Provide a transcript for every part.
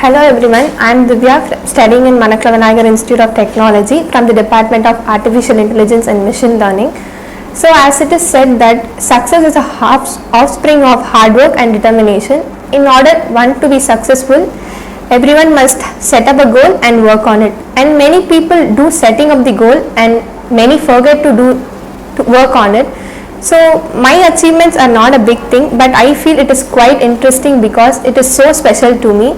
Hello everyone, I am Divya studying in Manakla Vinayagar Institute of Technology from the Department of Artificial Intelligence and Machine Learning. So as it is said that success is a offspring of hard work and determination. In order one to be successful, everyone must set up a goal and work on it. And many people do setting up the goal and many forget to work on it. So my achievements are not a big thing, but I feel it is quite interesting because it is so special to me.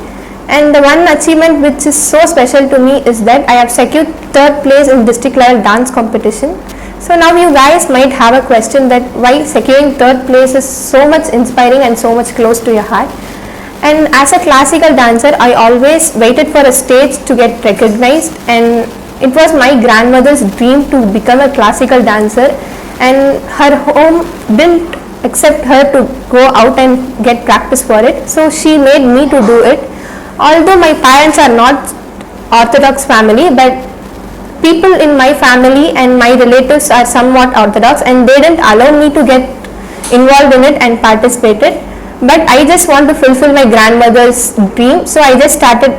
And the one achievement which is so special to me is that I have secured third place in district level dance competition. So now you guys might have a question that why securing third place is so much inspiring and so much close to your heart. And as a classical dancer, I always waited for a stage to get recognized, and it was my grandmother's dream to become a classical dancer, and her home didn't accept her to go out and get practice for it, so she made me to do it. Although my parents are not orthodox family, but people in my family and my relatives are somewhat orthodox, and they didn't allow me to get involved in it and participated. But I just want to fulfill my grandmother's dream, so I just started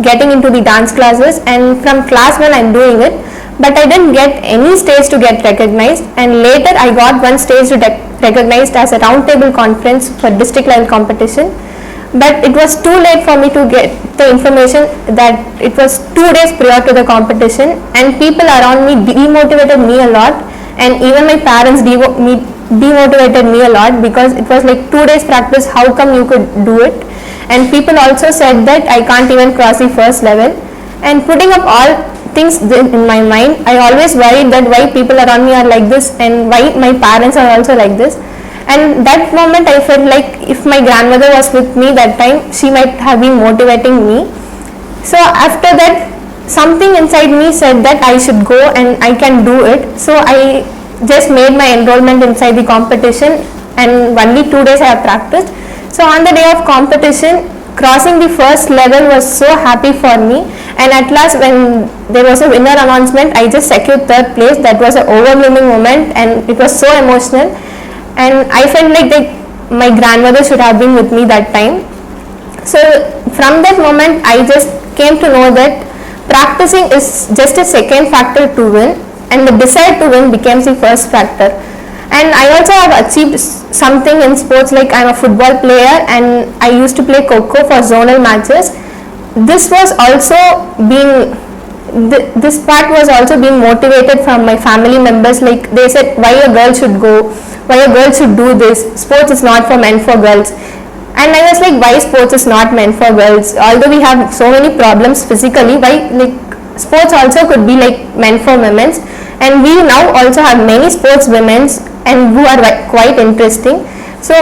getting into the dance classes, and from class 1 I'm doing it, but I didn't get any stage to get recognized, and later I got one stage to recognized as a round table conference for district level competition. But it was too late for me to get the information that it was 2 days prior to the competition, and people around me demotivated me a lot, and even my parents demotivated me a lot because it was like 2 days practice, how come you could do it? And people also said that I can't even cross the first level. And putting up all things in my mind, I always worried that why people around me are like this and why my parents are also like this. And that moment I felt like if my grandmother was with me that time, she might have been motivating me. So after that, something inside me said that I should go and I can do it. So I just made my enrollment inside the competition, and only 2 days I have practiced. So on the day of competition, crossing the first level was so happy for me, and at last when there was a winner announcement, I just secured third place. That was an overwhelming moment, and it was so emotional, and I felt like my grandmother should have been with me that time. So from that moment I just came to know that practicing is just a second factor to win, and the desire to win becomes the first factor. And I also have achieved something in sports, like I'm a football player and I used to play Kho-Kho for zonal matches. This was also being this part was also being motivated from my family members, like they said why a girl should go, why a girl should do this, sports is not for men, for girls. And I was like, why sports is not meant for girls? Although we have so many problems physically, why like sports also could be like meant for women's? And we now also have many sports women's and who are quite interesting. So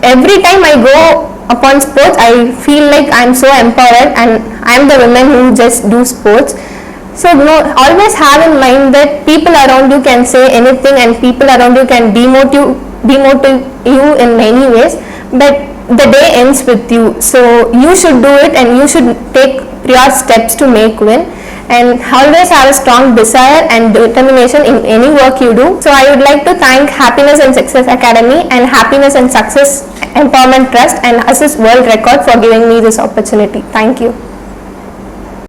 every time I go upon sports, I feel like I'm so empowered and I'm the woman who just do sports. So always have in mind that people around you can say anything and people around you can demotivate you in many ways, but the day ends with you. So you should do it and you should take prior steps to make win, and always have a strong desire and determination in any work you do. So I would like to thank Happiness and Success Academy and Happiness and Success Empowerment Trust and Assist World Record for giving me this opportunity. Thank you.